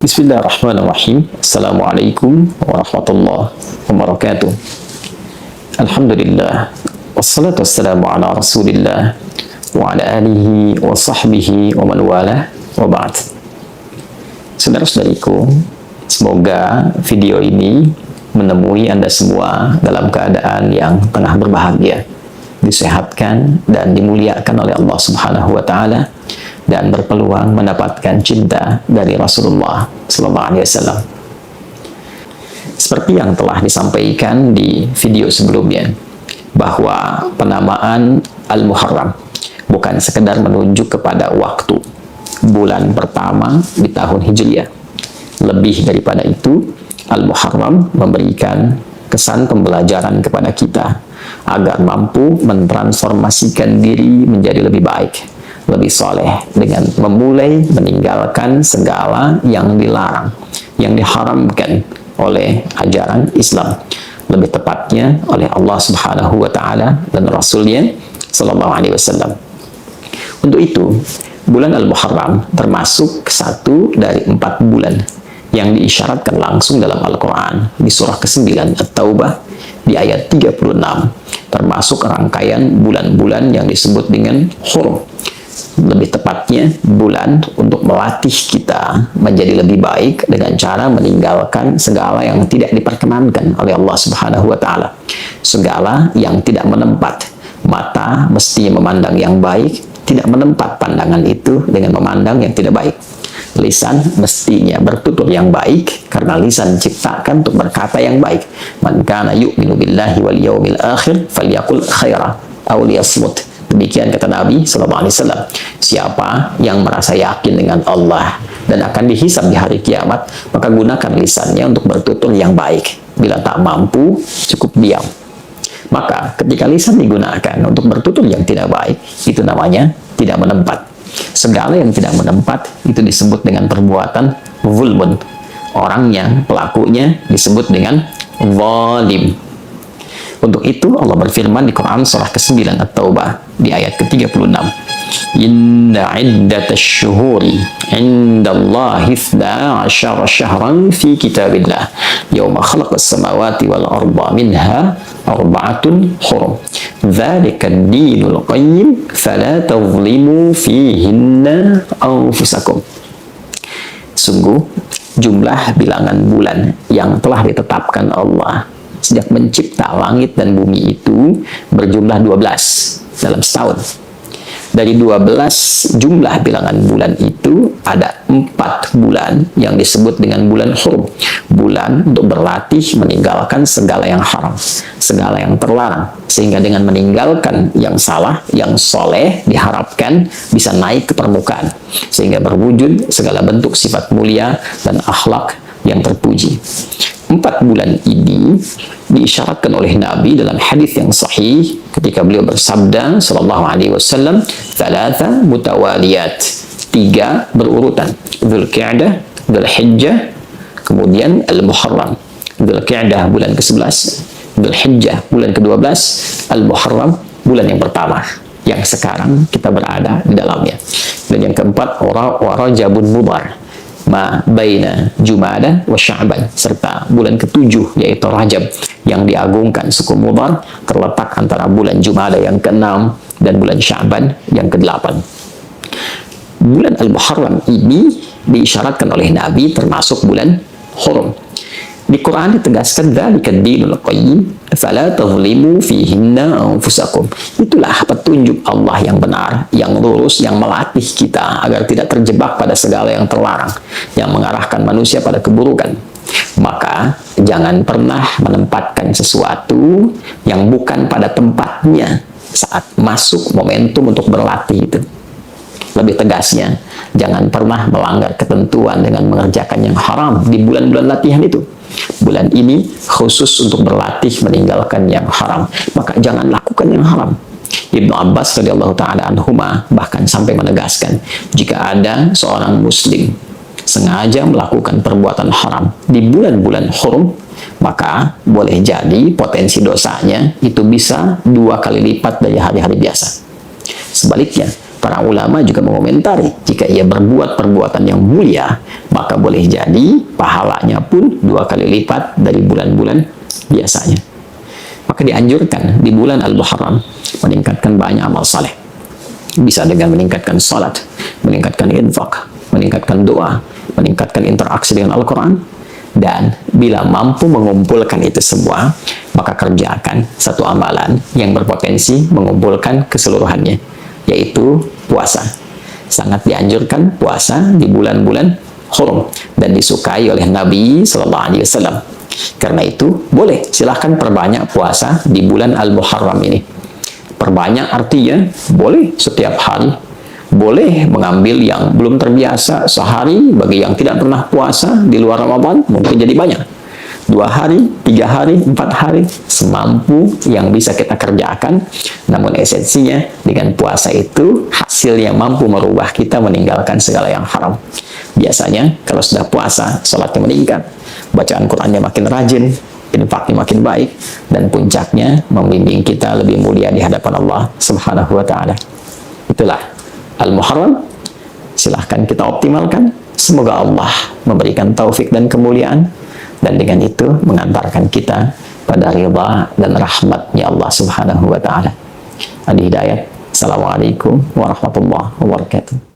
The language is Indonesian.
Bismillahirrahmanirrahim. Assalamualaikum warahmatullahi wabarakatuh. Alhamdulillah. Wassalatu wassalamu ala rasulillah wa ala alihi wa sahbihi wa man wala wa ba'd. Saudara-saudariku, semoga video ini menemui Anda semua dalam keadaan yang tengah berbahagia, disehatkan dan dimuliakan oleh Allah Subhanahu wa taala, dan berpeluang mendapatkan cinta dari Rasulullah Sallallahu Alaihi Wasallam. Seperti yang telah disampaikan di video sebelumnya, bahwa penamaan Al-Muharram bukan sekedar menunjuk kepada waktu bulan pertama di tahun Hijriah. Lebih daripada itu, Al-Muharram memberikan kesan pembelajaran kepada kita agar mampu mentransformasikan diri menjadi lebih baik, lebih soleh, dengan memulai meninggalkan segala yang dilarang, yang diharamkan oleh ajaran Islam, lebih tepatnya oleh Allah Subhanahu wa taala dan Rasulnya Sallallahu Alaihi Wasallam. Untuk itu, bulan Al-Muharram termasuk satu dari 4 bulan yang diisyaratkan langsung dalam Al-Quran di surah ke-9 At-Taubah di ayat 36, termasuk rangkaian bulan-bulan yang disebut dengan hurum. Lebih tepatnya, bulan untuk melatih kita menjadi lebih baik dengan cara meninggalkan segala yang tidak diperkenankan oleh Allah Subhanahu wa taala. Segala yang tidak menempat. Mata mestinya memandang yang baik, tidak menempat pandangan itu dengan memandang yang tidak baik. Lisan mestinya bertutur yang baik, karena lisan diciptakan untuk berkata yang baik. Man kana yu'minu billahi wal yawmil akhir falyaqul khaira aw liyasmut. Demikian kata Nabi Sallallahu Alaihi Wasallam. Siapa yang merasa yakin dengan Allah dan akan dihisab di hari kiamat, maka gunakan lisannya untuk bertutur yang baik. Bila tak mampu, cukup diam. Maka ketika lisan digunakan untuk bertutur yang tidak baik, itu namanya tidak menempat. Segala yang tidak menempat itu disebut dengan perbuatan zulmun. Orangnya, pelakunya disebut dengan zalim. Untuk itu Allah berfirman di Quran surah ke-9 At-Taubah di ayat ke-36. Inna iddatash syuhuri indallahi 12 syahran fi kitabillah yawma khalaqas samawati wal arda minha arba'atun hurum. Dzalika ad-dinul qayyim fala tadhlimu fihinna anfusakum. Sungguh jumlah bilangan bulan yang telah ditetapkan Allah sejak mencipta langit dan bumi itu berjumlah 12 dalam setahun. Dari 12 jumlah bilangan bulan itu ada 4 bulan yang disebut dengan bulan hurum. Bulan untuk berlatih meninggalkan segala yang haram, segala yang terlarang. Sehingga dengan meninggalkan yang salah, yang soleh diharapkan bisa naik ke permukaan. Sehingga berwujud segala bentuk sifat mulia dan akhlak yang terpuji. 4 bulan ini diisyaratkan oleh Nabi dalam hadis yang sahih ketika beliau bersabda Sallallahu Alaihi Wasallam, "Thalatha mutawaliyat." 3 berurutan. Dzulqa'dah, Dzulhijjah, kemudian Al-Muharram. Dzulqa'dah bulan ke-11, Dzulhijjah bulan ke-12, Al-Muharram bulan yang pertama yang sekarang kita berada di dalamnya. Dan yang keempat, Rajabun Mudhar, ma baina Jumada wa Sya'ban, serta bulan ke-7 yaitu Rajab yang diagungkan suku Mudhar, terletak antara bulan Jumada yang ke-6 dan bulan Sya'ban yang ke-8. Bulan Al-Muharram ini diisyaratkan oleh Nabi termasuk bulan hurum. Di Quran ditegaskan dzalika ad-dinul qayyim fala tadhlimu fihinna anfusakum. Itulah petunjuk Allah yang benar, yang lurus, yang melatih kita agar tidak terjebak pada segala yang terlarang, yang mengarahkan manusia pada keburukan. Maka jangan pernah menempatkan sesuatu yang bukan pada tempatnya saat masuk momentum untuk berlatih itu. Lebih tegasnya, jangan pernah melanggar ketentuan dengan mengerjakan yang haram di bulan-bulan latihan itu. Bulan ini khusus untuk berlatih meninggalkan yang haram, maka jangan lakukan yang haram. Ibnu Abbas radhiyallahu taala anhuma bahkan sampai menegaskan, jika ada seorang muslim sengaja melakukan perbuatan haram di bulan-bulan hurum, maka boleh jadi potensi dosanya itu bisa 2 kali lipat dari hari-hari biasa. Sebaliknya, Para ulama juga mengomentari, jika ia berbuat perbuatan yang mulia, maka boleh jadi pahalanya pun 2 kali lipat dari bulan-bulan biasanya. Maka dianjurkan di bulan Al-Muharram meningkatkan banyak amal saleh. Bisa dengan meningkatkan salat, meningkatkan infak, meningkatkan doa, meningkatkan interaksi dengan Al-Quran, dan bila mampu mengumpulkan itu semua, maka kerjakan satu amalan yang berpotensi mengumpulkan keseluruhannya, yaitu puasa. Sangat dianjurkan puasa di bulan-bulan hurum dan disukai oleh Nabi SAW. Karena itu, boleh silahkan perbanyak puasa di bulan Al-Muharram ini. Perbanyak artinya boleh setiap hari, boleh mengambil yang belum terbiasa sehari. Bagi yang tidak pernah puasa di luar Ramadan mungkin jadi banyak, 2 hari, 3 hari, 4 hari, semampu yang bisa kita kerjakan. Namun esensinya dengan puasa itu hasil yang mampu merubah kita meninggalkan segala yang haram. Biasanya kalau sudah puasa, sholatnya meningkat, bacaan Qurannya makin rajin, infaknya makin baik, dan puncaknya membimbing kita lebih mulia di hadapan Allah Subhanahu wa Ta'ala. Itulah Al-Muharram. Silahkan kita optimalkan. Semoga Allah memberikan taufik dan kemuliaan, dan dengan itu mengantarkan kita pada ridha dan rahmatnya Allah Subhanahu wa Ta'ala. Adi Hidayat. Assalamualaikum warahmatullahi wabarakatuh.